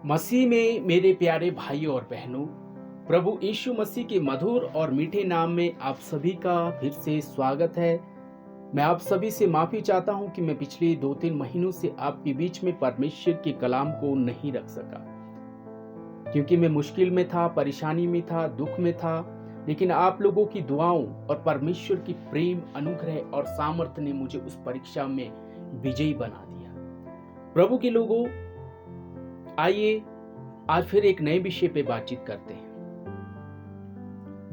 मसीह में मेरे प्यारे भाइयों और बहनों, प्रभु यीशु मसीह के मधुर और मीठे नाम में आप सभी का फिर से स्वागत है। मैं आप सभी से माफी चाहता हूं कि मैं पिछले 2-3 महीनों से आपके बीच में परमेश्वर के कलाम को नहीं रख सका, क्योंकि मैं मुश्किल में था, परेशानी में था, दुख में था। लेकिन आप लोगों की दुआओं और परमेश्वर की प्रेम, अनुग्रह और सामर्थ्य ने मुझे उस परीक्षा में विजयी बना दिया। प्रभु के लोगों, आइए आज फिर एक नए विषय पे बातचीत करते हैं।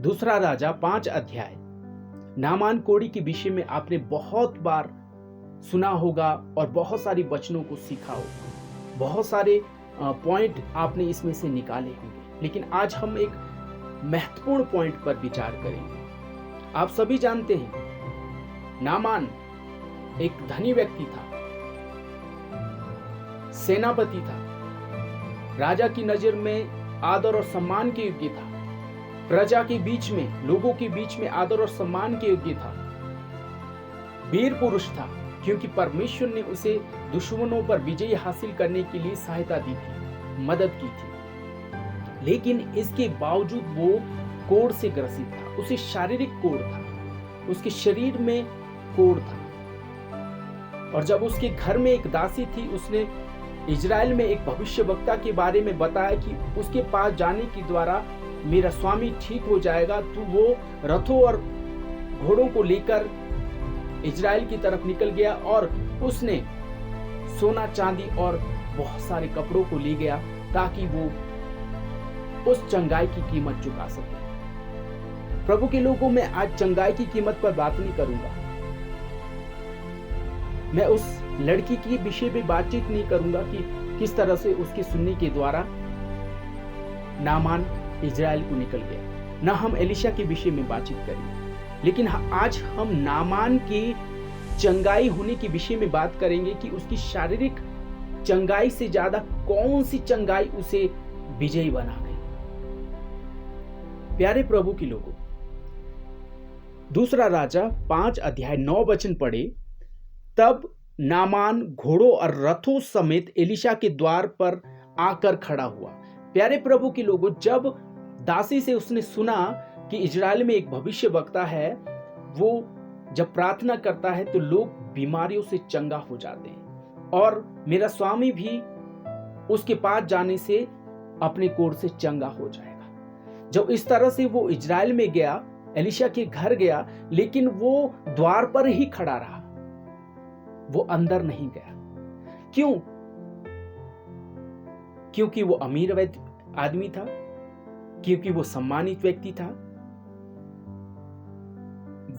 दूसरा राजा 5 अध्याय नामान कोढ़ी के विषय में आपने बहुत बार सुना होगा और बहुत सारी वचनों को सीखा होगा, बहुत सारे पॉइंट आपने इसमें से निकाले होंगे। लेकिन आज हम एक महत्वपूर्ण पॉइंट पर विचार करेंगे। आप सभी जानते हैं, नामान एक धनी व्यक्ति था, सेनापति था, राजा की नजर में आदर और सम्मान के योग्य था, प्रजा के बीच में, लोगों के बीच में आदर और सम्मान के योग्य था, वीर पुरुष था, क्योंकि परमेश्वर ने उसे दुश्मनों पर विजय हासिल करने के लिए सहायता दी थी, मदद की थी। लेकिन इसके बावजूद वो कोढ़ से ग्रसित था। उसे शारीरिक कोढ़ था, उसके शरीर में कोढ़ था। और जब उसके घर में एक दासी थी, उसने इजराइल में एक भविष्यवक्ता के बारे में बताया कि उसके पास जाने के द्वारा मेरा स्वामी ठीक हो जाएगा। तो वो रथों और घोड़ों को लेकर इजराइल की तरफ निकल गया और उसने सोना, चांदी और बहुत सारे कपड़ों को ले गया ताकि वो उस चंगाई की कीमत चुका सके। प्रभु के लोगों, मैं आज चंगाई की कीमत पर बात नहीं करूंगा। मैं उस लड़की की विषय में बातचीत नहीं करूंगा कि किस तरह से उसके सुनने के द्वारा नामान इजराइल को निकल गया। ना हम एलिशा के विषय में बातचीत करेंगे, लेकिन आज हम नामान की चंगाई होने के विषय में बात करेंगे कि उसकी शारीरिक चंगाई से ज्यादा कौन सी चंगाई उसे विजयी बना गई। प्यारे प्रभु के लोगों, दूसरा राजा 5 अध्याय 9 वचन पढ़े। तब नामान घोड़ों और रथों समेत एलिशा के द्वार पर आकर खड़ा हुआ। प्यारे प्रभु के लोगों, जब दासी से उसने सुना कि इजराइल में एक भविष्यवक्ता है, वो जब प्रार्थना करता है तो लोग बीमारियों से चंगा हो जाते हैं, और मेरा स्वामी भी उसके पास जाने से अपने कोढ़ से चंगा हो जाएगा। जब इस तरह से वो इजराइल में गया, एलिशा के घर गया, लेकिन वो द्वार पर ही खड़ा रहा, वो अंदर नहीं गया। क्यों? क्योंकि वो अमीर आदमी था, क्योंकि वो सम्मानित व्यक्ति था,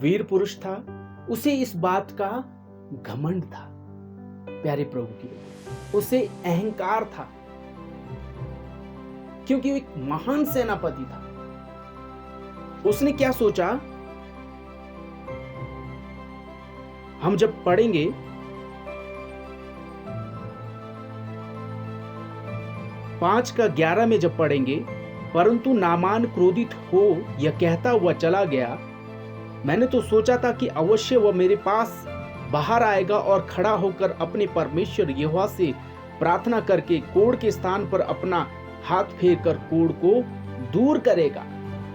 वीर पुरुष था, उसे इस बात का घमंड था। प्यारे प्रभु की, उसे अहंकार था, क्योंकि वो एक महान सेनापति था। उसने क्या सोचा, हम जब पढ़ेंगे 5:11 में जब पढ़ेंगे, परंतु नामान क्रोधित हो यह कहता हुआ चला गया, मैंने तो सोचा था कि अवश्य वह मेरे पास बाहर आएगा और खड़ा होकर अपने परमेश्वर यहोवा से प्रार्थना करके कोढ़ के स्थान पर अपना हाथ फेर कर कोढ़ को दूर करेगा।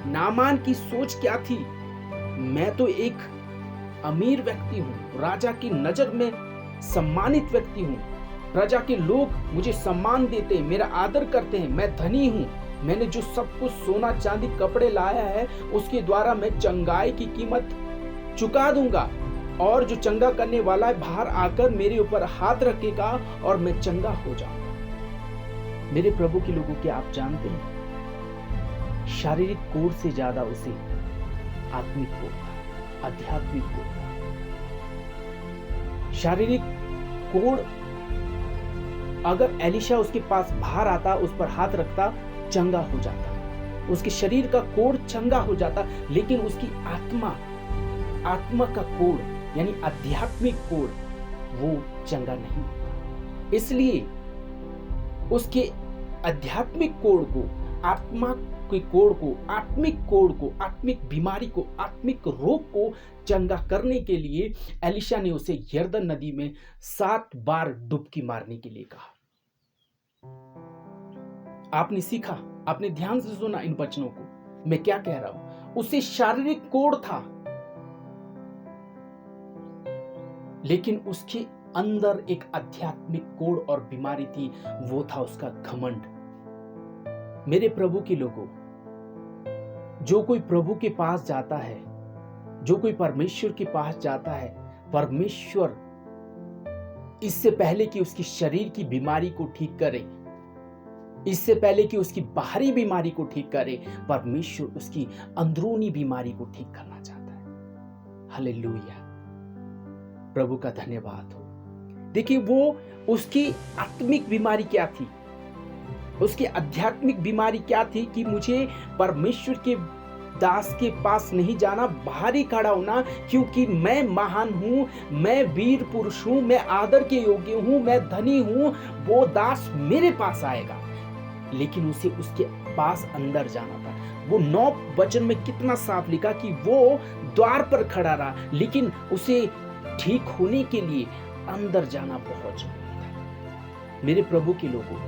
नामान की सोच क्या थी? मैं तो एक अमीर व्यक्ति हूं, राजा की नजर में सम्मानित व्यक्ति हूं, प्रजा के लोग मुझे सम्मान देते हैं, मेरा आदर करते हैं, मैं धनी हूं, मैंने जो सब कुछ सोना, चांदी, कपड़े लाया है उसके द्वारा मैं चंगाई की कीमत चुका दूंगा, और जो चंगा करने वाला है बाहर आकर मेरे ऊपर हाथ रखेगा और मैं चंगा हो जाऊंगा। मेरे प्रभु के लोगों, क्या आप जानते हैं, शारीरिक कोढ़ से ज्यादा उसे आत्मिक कोढ़ था, आध्यात्मिक कोढ़ था। शारीरिक कोढ़, अगर एलिशा उसके पास बाहर आता, उस पर हाथ रखता, चंगा हो जाता, उसके शरीर का कोढ़ चंगा हो जाता, लेकिन उसकी आत्मा का कोढ़ यानी आध्यात्मिक कोढ़ वो चंगा नहीं होता। इसलिए उसके आध्यात्मिक कोढ़ को, आत्मा के कोढ़ को, आत्मिक कोढ़ को, आत्मिक बीमारी को, आत्मिक रोग को चंगा करने के लिए एलिशा ने उसे यरदन नदी में 7 बार डुबकी मारने के लिए कहा। आपने सीखा, आपने ध्यान से सुना इन वचनों को, मैं क्या कह रहा हूं। उसे शारीरिक कोढ़ था, लेकिन उसके अंदर एक आध्यात्मिक कोढ़ और बीमारी थी, वो था उसका घमंड। मेरे प्रभु के लोगों, जो कोई प्रभु के पास जाता है, जो कोई परमेश्वर के पास जाता है, परमेश्वर इससे पहले कि उसकी शरीर की बीमारी को ठीक करे, इससे पहले कि उसकी बाहरी बीमारी को ठीक करे, परमेश्वर उसकी अंदरूनी बीमारी को ठीक करना चाहता है। हालेलुया, प्रभु का धन्यवाद हो। देखिए, वो उसकी आत्मिक बीमारी क्या थी, उसकी आध्यात्मिक बीमारी क्या थी कि मुझे परमेश्वर के दास के पास नहीं जाना, बाहर ही खड़ा होना, क्योंकि मैं महान हूं, मैं वीर पुरुष हूं, मैं आदर के योग्य हूं, मैं धनी हूं, वो दास मेरे पास आएगा। लेकिन उसे उसके पास अंदर जाना था। वो 9 वचन में कितना साफ लिखा कि वो द्वार पर खड़ा रहा, लेकिन उसे ठीक होने के लिए अंदर जाना बहुत जरूरी था। मेरे प्रभु के लोगों,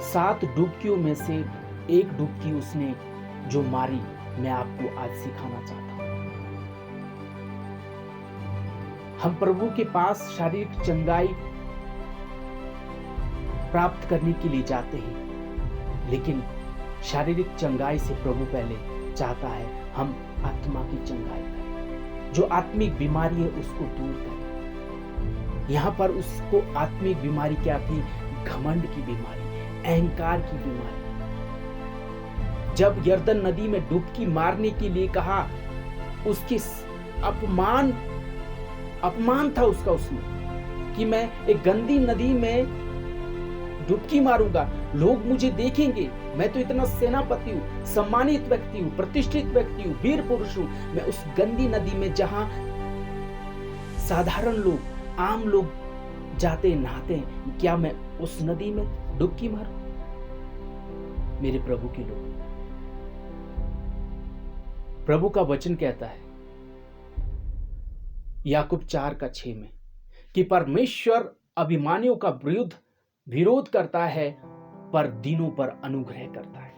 7 डुबकियों में से एक डुबकी उसने जो मारी, मैं आपको आज सिखाना चाहता हूं। हम प्रभु के पास शारीरिक चंगाई प्राप्त करने के लिए जाते हैं, लेकिन शारीरिक चंगाई से प्रभु पहले चाहता है हम आत्मा की चंगाई करें, जो आत्मिक बीमारी है उसको दूर करें। यहां पर उसको आत्मिक बीमारी क्या थी? घमंड की बीमारी, अहंकार की बीमारी। जब यरदन नदी में डुबकी मारने के लिए कहा, उसके अपमान था उसका उसमें कि मैं एक गंदी नदी में डुबकी मारूंगा, लोग मुझे देखेंगे, मैं तो इतना सेनापति हूं, सम्मानित व्यक्ति हूं, प्रतिष्ठित व्यक्ति हूं, वीर पुरुष हूं, मैं उस गंदी नदी में जहां साधारण लोग, आम लोग जाते नहाते हैं, क्या मैं उस नदी में डुबकी मारूं? मेरे प्रभु के लोग, प्रभु का वचन कहता है याकूब 4:6 में कि परमेश्वर अभिमानियों का विरोध करता है, पर दीनों पर अनुग्रह करता है।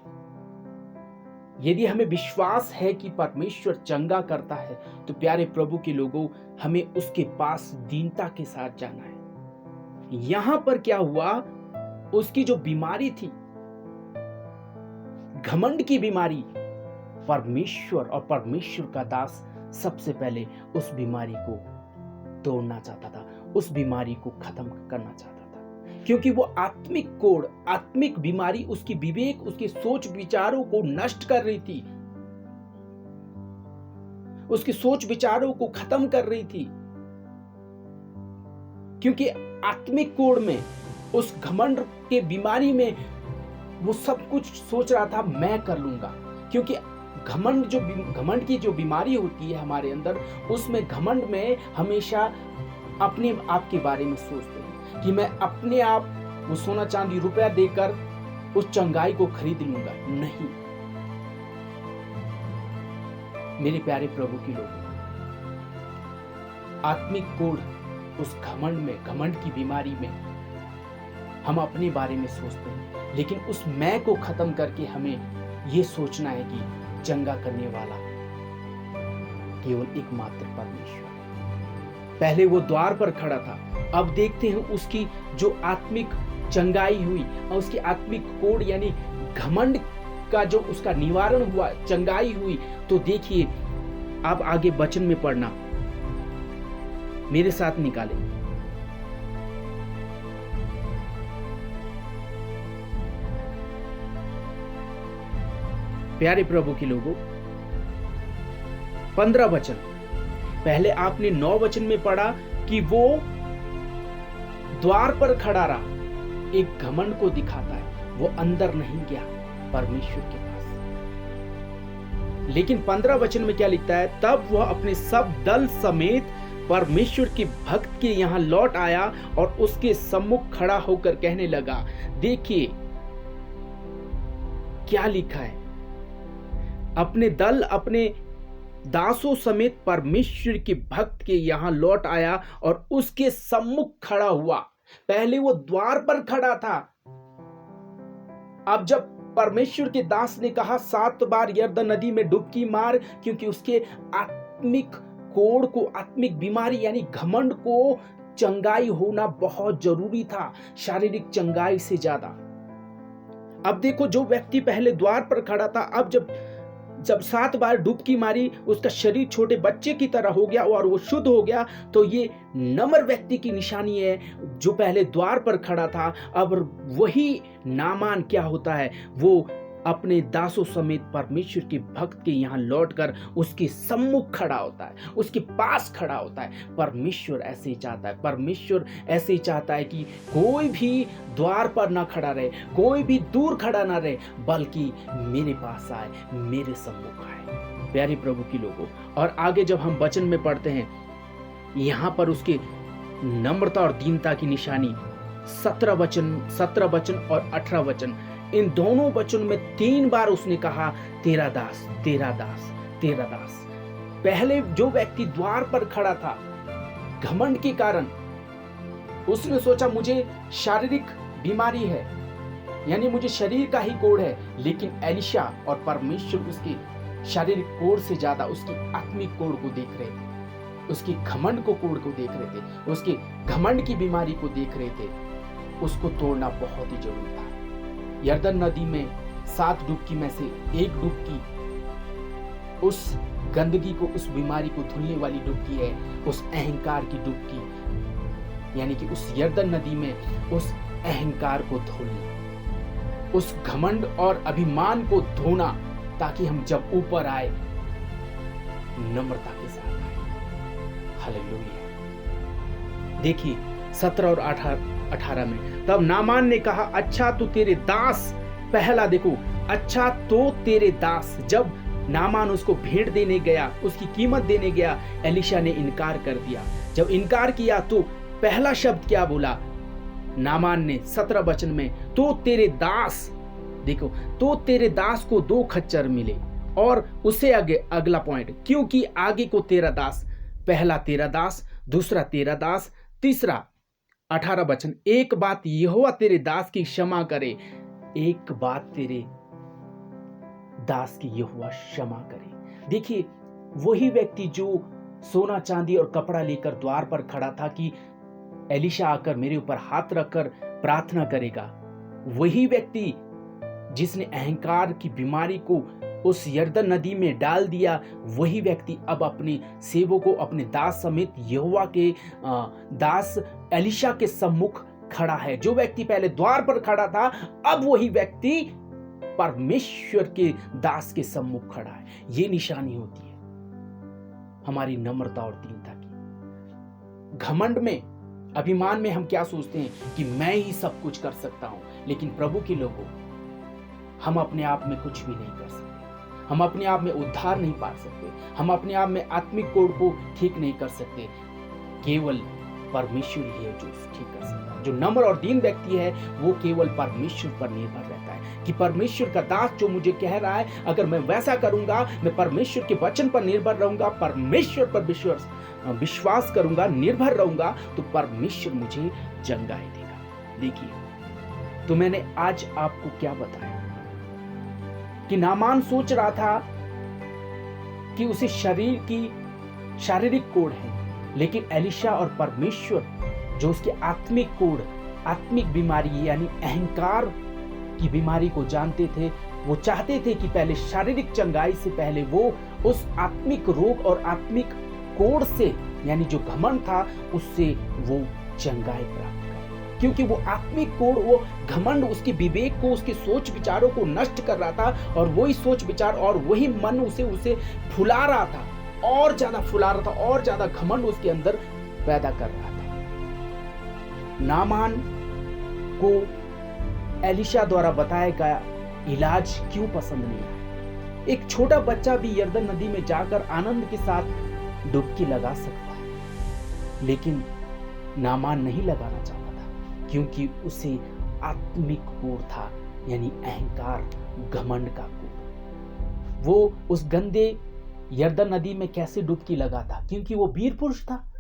यदि हमें विश्वास है कि परमेश्वर चंगा करता है, तो प्यारे प्रभु के लोगों, हमें उसके पास दीनता के साथ जाना है। यहां पर क्या हुआ, उसकी जो बीमारी थी, घमंड की बीमारी, परमेश्वर और परमेश्वर का दास सबसे पहले उस बीमारी को तोड़ना चाहता था, उस बीमारी को खत्म करना चाहता था, क्योंकि वो आत्मिक कोढ़, आत्मिक बीमारी उसकी विवेक, उसके सोच विचारों को नष्ट कर रही थी, उसके सोच विचारों को खत्म कर रही थी। क्योंकि आत्मिक कोढ़ में, उस घमंड के बीमारी में वो सब कुछ सोच रहा था मैं कर लूंगा। क्योंकि घमंड की जो बीमारी होती है हमारे अंदर, उसमें घमंड में हमेशा अपने आप के बारे में सोचते हैं कि मैं अपने आप वो सोना चांदी रुपया देकर उस चंगाई को खरीद लूंगा। नहीं मेरे प्यारे प्रभु के लोगों, आत्मिक कोढ़, उस घमंड की बीमारी में हम अपने बारे में सोचते हैं, लेकिन उस मैं को खत्म करके हमें यह सोचना है कि चंगा करने वाला केवल एकमात्र परमेश्वर है। पहले वो द्वार पर खड़ा था, अब देखते हैं उसकी जो आत्मिक चंगाई हुई और उसकी आत्मिक कोढ़ यानी घमंड का जो उसका निवारण हुआ, चंगाई हुई। तो देखिए, आप आगे वचन में पढ़ना, मेरे साथ निकालें। प्यारे प्रभु के लोगों, 15 वचन, पहले आपने 9 वचन में पढ़ा कि वो द्वार पर खड़ा रहा, एक घमंड को दिखाता है, वो अंदर नहीं गया परमेश्वर के पास। लेकिन 15 वचन में क्या लिखता है? तब वह अपने सब दल समेत परमेश्वर के भक्त के यहां लौट आया और उसके सम्मुख खड़ा होकर कहने लगा। देखिए क्या लिखा है, अपने दल, अपने दासों समेत परमेश्वर के भक्त के यहां लौट आया और उसके सम्मुख खड़ा हुआ। पहले वो द्वार पर खड़ा था, अब जब परमेश्वर के दास ने कहा 7 बार यरदन नदी में डुबकी मार, क्योंकि उसके आत्मिक कोढ़ को, आत्मिक बीमारी यानी घमंड को चंगाई होना बहुत जरूरी था, शारीरिक चंगाई से ज्यादा। अब देखो, जो व्यक्ति पहले द्वार पर खड़ा था, अब जब 7 बार डुबकी मारी, उसका शरीर छोटे बच्चे की तरह हो गया और वो शुद्ध हो गया। तो ये नम्र व्यक्ति की निशानी है जो पहले द्वार पर खड़ा था। अब वही नामान क्या होता है, वो अपने दासों समेत परमेश्वर के भक्त के यहाँ लौटकर उसके सम्मुख खड़ा होता है, उसके पास खड़ा होता है। परमेश्वर ऐसे ही चाहता है, परमेश्वर ऐसे ही चाहता है कि कोई भी द्वार पर ना खड़ा रहे, कोई भी दूर खड़ा ना रहे, बल्कि मेरे पास आए, मेरे सम्मुख आए। प्यारे प्रभु की लोगों, और आगे जब हम वचन में पढ़ते हैं, यहाँ पर उसके नम्रता और दीनता की निशानी 17 वचन और 18 वचन, इन दोनों वचनों में 3 बार उसने कहा तेरा दास, तेरा दास, तेरा दास। पहले जो व्यक्ति द्वार पर खड़ा था, घमंड के कारण उसने सोचा मुझे शारीरिक बीमारी है, यानी मुझे शरीर का ही कोढ़ है। लेकिन एलिशा और परमेश्वर उसके शारीरिक कोढ़ से ज्यादा उसकी आत्मिक कोढ़ को देख रहे थे, उसकी घमंड को कोढ़ को देख रहे थे, उसके घमंड की बीमारी को देख रहे थे। उसको तोड़ना बहुत ही जरूरी था। यरदन नदी में 7 डुबकी में से एक डुबकी उस गंदगी को, उस बीमारी को धुलने वाली डुबकी है, उस अहंकार की डुबकी, यानी कि उस यरदन नदी में उस अहंकार को धोना, उस घमंड और अभिमान को धोना, ताकि हम जब ऊपर आए नम्रता के साथ आए। हालेलुया। देखिए 17 और 18 में, तब नामान ने कहा अच्छा तो तेरे दास, पहला देखो, अच्छा तो तेरे दास। जब नामान उसको भेंट देने गया, उसकी कीमत देने गया, एलिशा ने इनकार कर दिया। जब इनकार किया तो पहला शब्द क्या बोला नामान ने 17 वचन में, तो तेरे दास, देखो, तो तेरे दास को 2 खच्चर मिले। और उसे आगे अगला पॉइंट, क्योंकि आगे को तेरा दास, पहला तेरा दास, दूसरा तेरा दास, तीसरा 18 वचन, एक बात यहोवा तेरे दास की क्षमा करे, एक बात तेरे दास की यहोवा क्षमा करे। देखिए, वही व्यक्ति जो सोना चांदी और कपड़ा लेकर द्वार पर खड़ा था कि एलिशा आकर मेरे ऊपर हाथ रखकर प्रार्थना करेगा, वही व्यक्ति जिसने अहंकार की बीमारी को उस यरदन नदी में डाल दिया, वही व्यक्ति अब अपने सेवकों, अपने दास समेत यहोवा के दास एलिशा के सम्मुख खड़ा है। जो व्यक्ति पहले द्वार पर खड़ा था, अब वही व्यक्ति परमेश्वर के दास के सम्मुख खड़ा है। ये निशानी होती है हमारी नम्रता और दीनता की। घमंड में, अभिमान में हम क्या सोचते हैं कि मैं ही सब कुछ कर सकता हूं, लेकिन प्रभु के लोगों, हम अपने आप में कुछ भी नहीं कर सकते, हम अपने आप में उद्धार नहीं पा सकते, हम अपने आप में आत्मिक कोढ़ को ठीक नहीं कर सकते। केवल परमेश्वर ही है जो ठीक कर सकता है। जो नम्र और दीन व्यक्ति है वो केवल परमेश्वर पर निर्भर रहता है कि परमेश्वर का दास जो मुझे कह रहा है, अगर मैं वैसा करूंगा, मैं परमेश्वर के वचन पर निर्भर रहूंगा, परमेश्वर पर विश्वास करूंगा, निर्भर रहूंगा, तो परमेश्वर मुझे जंगाई देगा। देखिए, तो मैंने आज आपको क्या बताया कि नामान सोच रहा था कि उसे शरीर की शारीरिक कोढ़ है, लेकिन एलिशा और परमेश्वर जो उसके आत्मिक कोढ़, आत्मिक बीमारी यानी अहंकार की बीमारी को जानते थे, वो चाहते थे कि पहले शारीरिक चंगाई से पहले वो उस आत्मिक रोग और आत्मिक कोढ़ से, यानी जो घमंड था, उससे वो चंगाई प्राप्त करे। क्योंकि वो आत्मिक कोढ़, वो घमंड उसके विवेक को, उसके सोच विचारों को नष्ट कर रहा था, और वही सोच विचार और वही मन उसे फुला रहा था, और ज्यादा फुला रहा था, और ज्यादा घमंड उसके अंदर पैदा कर रहा था। नामान को एलिशा द्वारा बताया गया इलाज क्यों पसंद नहीं आया? एक छोटा बच्चा भी यरदन नदी में जाकर आनंद के साथ डुबकी लगा सकता है, लेकिन नामान नहीं लगाना चाहता था, क्योंकि उसे आत्मिक कोढ़ था, यानी अहंकार, घमंड का कोढ़। वो उस गंदे यरदन नदी में कैसे डुबकी लगा था? क्योंकि वो वीर पुरुष था,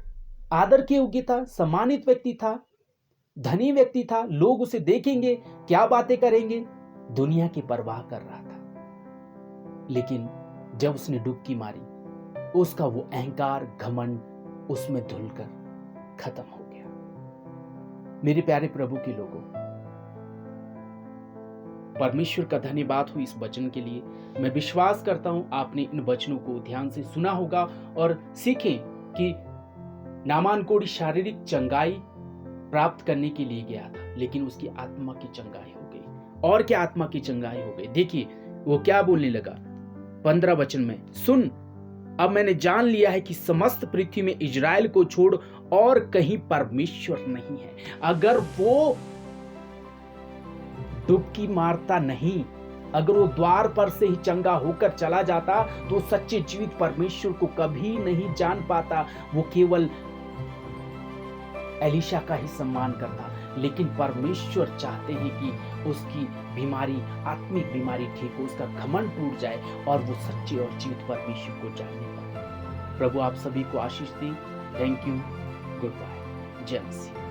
आदर के योग्य था, सम्मानित व्यक्ति था, धनी व्यक्ति था। लोग उसे देखेंगे, क्या बातें करेंगे, दुनिया की परवाह कर रहा था, लेकिन जब उसने डुबकी मारी, उसका वो अहंकार, घमंड उसमें धुलकर खत्म हो गया। मेरे प्यारे प्रभु के लोगों, परमेश्वर का धन्यवाद हो इस वचन के लिए। मैं विश्वास करता हूं आपने इन वचनों को ध्यान से सुना होगा और सीखें कि नामान कोड़ी शारीरिक चंगाई प्राप्त करने के लिए गया था, लेकिन उसकी आत्मा की चंगाई हो गई। और क्या आत्मा की चंगाई हो गई? देखिए वो क्या बोलने लगा 15 वचन में, सुन, अब मैंने जान लिया है कि समस्त पृथ्वी में इजराइल को छोड़ और कहीं परमेश्वर नहीं है। अगर वो डुबकी मारता नहीं, अगर वो द्वार पर से ही चंगा होकर चला जाता, तो सच्चे जीवित परमेश्वर को कभी नहीं जान पाता। वो केवल एलीशा का ही सम्मान करता, लेकिन परमेश्वर चाहते हैं कि उसकी बीमारी, आत्मिक बीमारी ठीक हो, उसका घमंड टूट जाए और वो सच्चे और जीवित परमेश्वर को जानने पाए। प्रभु आप सभी को आशीष दे। Thank you. Good bye. जय मसीह।